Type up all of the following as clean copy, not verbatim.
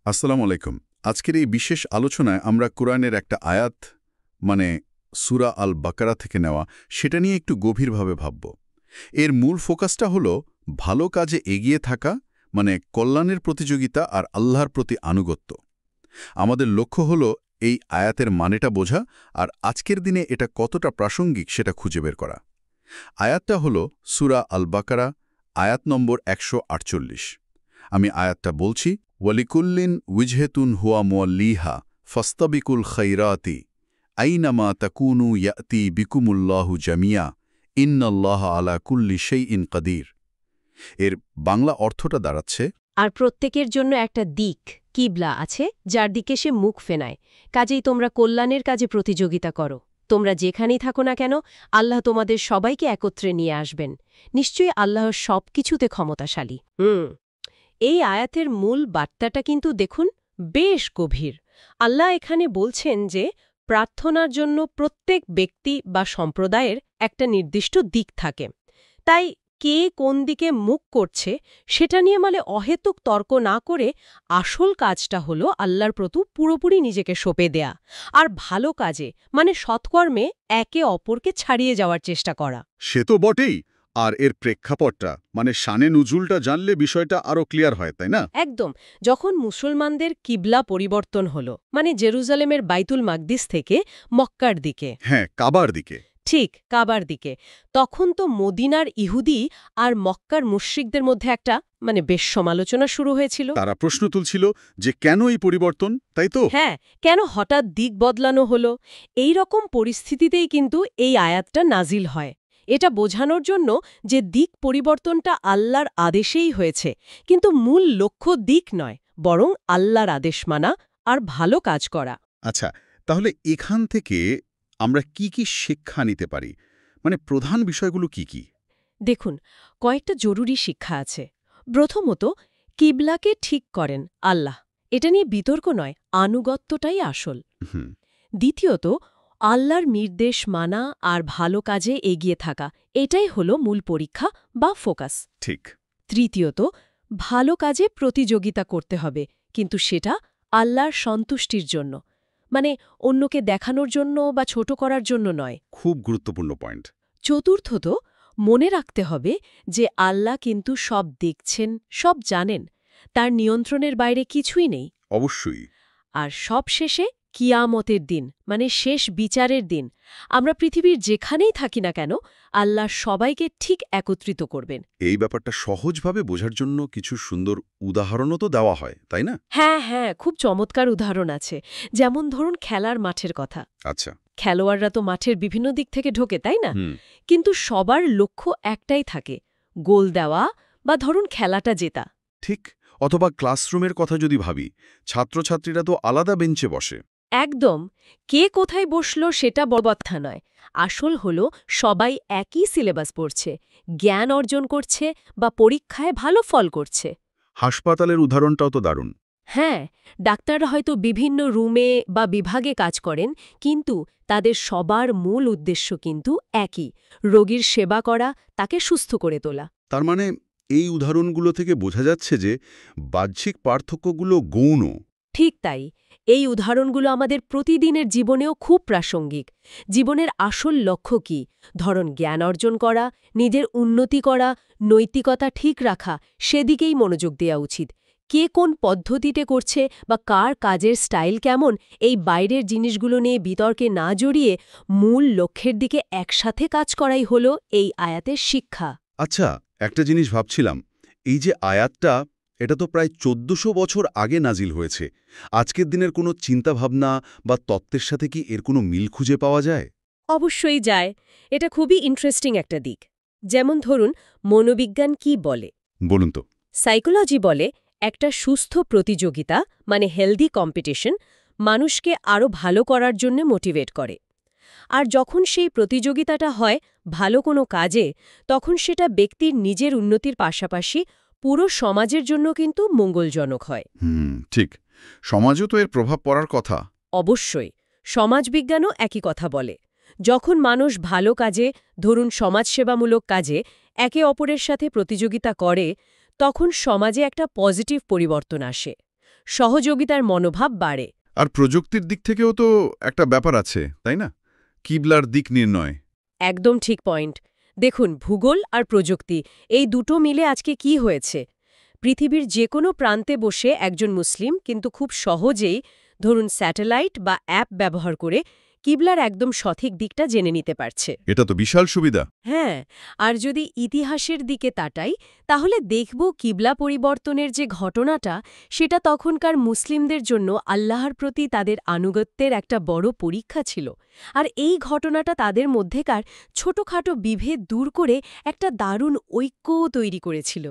আসসালামু আলাইকুম। আজকের এই বিশেষ আলোচনায় আমরা কোরআনের একটা আয়াত সূরা আল বাকারা থেকে নেওয়া সেটা নিয়ে একটু গভীরভাবে ভাবব। এর মূল ফোকাসটা হলো ভালো কাজে এগিয়ে থাকা, কল্যাণের প্রতিযোগিতা আর আল্লাহর প্রতি আনুগত্য। আমাদের লক্ষ্য হলো এই আয়াতের মানেটা বোঝা আর আজকের দিনে এটা কতটা প্রাসঙ্গিক সেটা খুঁজে বের করা। আয়াতটা হলো সূরা আল বাকারা, আয়াত নম্বর 148। আমি আয়াতটা বলছি, ওয়ালিকুল্লিন উজহেতুন হুয়া মুয়াল্লিহা ফাস্তাবিকুল খাইরাতি আইনামা তাকুনু ইয়াতি বিকুমুল্লাহু জামিয়া ইন্নাল্লাহ আলা কুল্লি শাইইন কাদির। এর বাংলা অর্থটা দাঁড়াচ্ছে, আর প্রত্যেকের জন্য একটা দিক, কিবলা আছে যার দিকে সে মুখ ফেনায়। কাজেই তোমরা কল্যাণের কাজে প্রতিযোগিতা করো। তোমরা যেখানেই থাকো না কেন, আল্লাহ তোমাদের সবাইকে একত্রে নিয়ে আসবেন। নিশ্চয়ই আল্লাহ সব কিছুতে ক্ষমতাশালী। এই আয়াতের মূল বার্তাটা কিন্তু দেখুন বেশ গভীর। আল্লাহ এখানে বলছেন যে প্রার্থনার জন্য প্রত্যেক ব্যক্তি বা সম্প্রদায়ের একটা নির্দিষ্ট দিক থাকে। তাই কে কোন দিকে মুখ করছে সেটা নিয়ে অহেতুক তর্ক না করে আসল কাজটা হলো আল্লাহর প্রতি পুরোপুরি নিজেকে সঁপে দেয়া আর ভালো কাজে সৎকর্মে একে অপরকে ছাড়িয়ে যাওয়ার চেষ্টা করা। সে তো বটেই। আর এর প্রেক্ষাপটটা শানে নুজুলটা জানলে বিষয়টা আরও ক্লিয়ার হয়, তাই না? একদম। যখন মুসলমানদের কিবলা পরিবর্তন হলো, জেরুজালেমের বাইতুল মাকদিস থেকে মক্কার দিকে, হ্যাঁ, কাবার দিকে, ঠিক কাবার দিকে, তখন তো মদিনার ইহুদি আর মক্কার মুশরিকদের মধ্যে একটা বেশ সমালোচনা শুরু হয়েছিল। তারা প্রশ্ন তুলছিল যে কেন এই পরিবর্তন, তাই তো? হ্যাঁ, কেন হঠাৎ দিক বদলানো হলো? এই রকম পরিস্থিতিতেই কিন্তু এই আয়াতটা নাজিল হয়। এটা বোঝানোর জন্য যে দিক পরিবর্তনটা আল্লাহর আদেশেই হয়েছে, কিন্তু মূল লক্ষ্য দিক নয়, বরং আল্লাহর আদেশ মানা আর ভালো কাজ করা। আচ্ছা, তাহলে এখান থেকে আমরা কি কি শিক্ষা নিতে পারি? প্রধান বিষয়গুলো কি কি? দেখুন, কয়েকটা জরুরি শিক্ষা আছে। প্রথমত, কিবলাকে ঠিক করেন আল্লাহ। এটা নিয়ে বিতর্ক নয়, আনুগত্যটাই আসল। দ্বিতীয়ত, আল্লাহর নির্দেশ মানা আর ভালো কাজে এগিয়ে থাকা, এটাই হলো মূল পরীক্ষা বা ফোকাস। ঠিক। তৃতীয়ত, ভালো কাজে প্রতিযোগিতা করতে হবে, কিন্তু সেটা আল্লাহর সন্তুষ্টির জন্য, অন্যকে দেখানোর জন্য বা ছোট করার জন্য নয়। খুব গুরুত্বপূর্ণ পয়েন্ট। চতুর্থত, মনে রাখতে হবে যে আল্লাহ কিন্তু সব দেখছেন, সব জানেন, তার নিয়ন্ত্রণের বাইরে কিছুই নেই। অবশ্যই। আর সবশেষে কিয়ামতের দিন, শেষ বিচারের দিন, আমরা পৃথিবীর যেখানেই থাকি না কেন, আল্লাহ সবাইকে ঠিক একত্রিত করবেন। এই ব্যাপারটা সহজভাবে বোঝার জন্য কিছু সুন্দর উদাহরণও তো দেওয়া হয়, তাই না? হ্যাঁ, খুব চমৎকার উদাহরণ আছে। যেমন ধরুন খেলার মাঠের কথা। আচ্ছা। খেলোয়াড়রা তো মাঠের বিভিন্ন দিক থেকে ঢোকে, তাই না? কিন্তু সবার লক্ষ্য একটাই থাকে, গোল দেওয়া বা ধরুন খেলাটা জেতা। ঠিক। অথবা ক্লাসরুমের কথা যদি ভাবি, ছাত্রছাত্রীরা তো আলাদা বেঞ্চে বসে। একদম। কে কোথায় বসলো সেটা বড় কথা নয়। আসল হলো সবাই একই সিলেবাস পড়ছে, জ্ঞান অর্জন করছে বা পরীক্ষায় ভালো ফল করছে। হাসপাতালের উদাহরণটাও তো দারুণ। হ্যাঁ, ডাক্তাররা হয়তো বিভিন্ন রুমে বা বিভাগে কাজ করেন, কিন্তু তাদের সবার মূল উদ্দেশ্য কিন্তু একই, রোগীর সেবা করা, তাকে সুস্থ করে তোলা। তার এই উদাহরণগুলো থেকে বোঝা যাচ্ছে যে বাহ্যিক পার্থক্যগুলো গৌণ। ঠিক তাই। এই উদাহরণগুলো আমাদের প্রতিদিনের জীবনেও খুব প্রাসঙ্গিক। জীবনের আসল লক্ষ্য কি? ধরুন জ্ঞান অর্জন করা, নিজের উন্নতি করা, নৈতিকতা ঠিক রাখা, সেদিকেই মনোযোগ দেওয়া উচিত। কে কোন পদ্ধতিতে করছে বা কার কাজের স্টাইল কেমন, এই বাইরের জিনিসগুলো নিয়ে বিতর্কে না জড়িয়ে মূল লক্ষ্যের দিকে একসাথে কাজ করাই হলো এই আয়াতের শিক্ষা। আচ্ছা, একটা জিনিস ভাবছিলাম, এই যে আয়াতটা, এটা তো প্রায় 1400 বছর আগে নাজিল হয়েছে। আজকের দিনের কোনো চিন্তাভাবনা বা তত্ত্বের সাথে কি এর কোনো মিল খুঁজে পাওয়া যায়? অবশ্যই যায়। এটা খুবই ইন্টারেস্টিং একটা দিক। যেমন ধরুন, মনোবিজ্ঞান কি বলে? বলুন তো। সাইকোলজি বলে একটা সুস্থ প্রতিযোগিতা, হেলদি কম্পিটিশন, মানুষকে আরও ভালো করার জন্য মোটিভেট করে। আর যখন সেই প্রতিযোগিতাটা হয় ভালো কোনো কাজে, তখন সেটা ব্যক্তির নিজের উন্নতির পাশাপাশি পুরো সমাজের জন্য কিন্তু মঙ্গলজনক হয়। ঠিক। সমাজও তো এর প্রভাব পড়ার কথা। অবশ্যই। সমাজবিজ্ঞানও একই কথা বলে। যখন মানুষ ভালো কাজে, ধরুন সমাজসেবামূলক কাজে, একে অপরের সাথে প্রতিযোগিতা করে, তখন সমাজে একটা পজিটিভ পরিবর্তন আসে। সহযোগিতার মনোভাব বাড়ে। আর প্রযুক্তির দিক থেকেও তো একটা ব্যাপার আছে, তাই না? কিবলার দিক নির্ণয়। একদম ঠিক পয়েন্ট। দেখুন, ভূগোল আর প্রযুক্তি এই দুটো মিলে আজকে কি হয়েছে। পৃথিবীর যে কোনো প্রান্তে বসে একজন মুসলিম কিন্তু খুব সহজেই, ধরুন স্যাটেলাইট বা অ্যাপ ব্যবহার করে, কিবলার একদম সঠিক দিকটা জেনে নিতে পারছে। এটা তো বিশাল সুবিধা। হ্যাঁ, আর যদি ইতিহাসের দিকে তাকাই তাহলে দেখব কিবলা পরিবর্তনের যে ঘটনাটা, সেটা তখনকার মুসলিমদের জন্য আল্লাহর প্রতি তাদের আনুগত্যের একটা বড় পরীক্ষা ছিল। আর এই ঘটনাটা তাদের মধ্যেকার ছোটখাটো বিভেদ দূর করে একটা দারুণ ঐক্যও তৈরি করেছিল।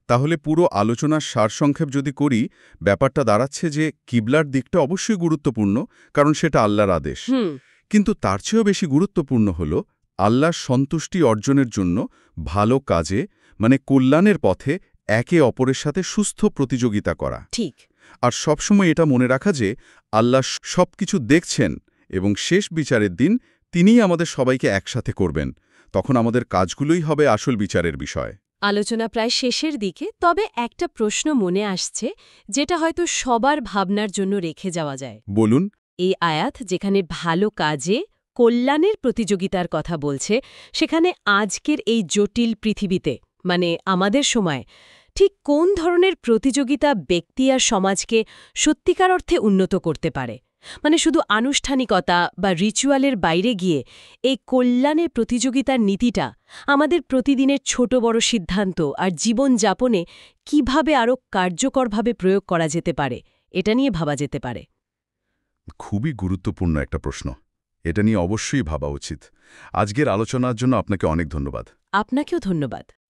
তাহলে পুরো আলোচনার সারসংক্ষেপ যদি করি, ব্যাপারটা দাঁড়াচ্ছে যে কিবলার দিকটা অবশ্যই গুরুত্বপূর্ণ, কারণ সেটা আল্লাহর আদেশ। কিন্তু তার চেয়েও বেশি গুরুত্বপূর্ণ হল আল্লাহর সন্তুষ্টি অর্জনের জন্য ভালো কাজে, মানে কল্যাণের পথে একে অপরের সাথে সুস্থ প্রতিযোগিতা করা। ঠিক। আর সবসময় এটা মনে রাখা যে আল্লাহ সবকিছু দেখছেন এবং শেষ বিচারের দিন তিনিই আমাদের সবাইকে একসাথে করবেন। তখন আমাদের কাজগুলোই হবে আসল বিচারের বিষয়। আলোচনা প্রায় শেষের দিকে, তবে একটা প্রশ্ন মনে আসছে যেটা হয়তো সবার ভাবনার জন্য রেখে যাওয়া যায়। বলুন। এই আয়াত যেখানে ভালো কাজে কল্যাণের প্রতিযোগিতার কথা বলছে, সেখানে আজকের এই জটিল পৃথিবীতে, মানে আমাদের সময়, ঠিক কোন ধরনের প্রতিযোগিতা ব্যক্তি আর সমাজকে সত্যিকার অর্থে উন্নত করতে পারে? মানে শুধু আনুষ্ঠানিকতা বা রিচুয়ালের বাইরে গিয়ে এই কল্যাণের প্রতিযোগিতার নীতিটা আমাদের প্রতিদিনের ছোট বড় সিদ্ধান্ত আর জীবনযাপনে কিভাবে আরও কার্যকরভাবে প্রয়োগ করা যেতে পারে, এটা নিয়ে ভাবা যেতে পারে। খুবই গুরুত্বপূর্ণ একটা প্রশ্ন। এটা নিয়ে অবশ্যই ভাবা উচিত। আজকের আলোচনার জন্য আপনাকে অনেক ধন্যবাদ। আপনাকেও ধন্যবাদ।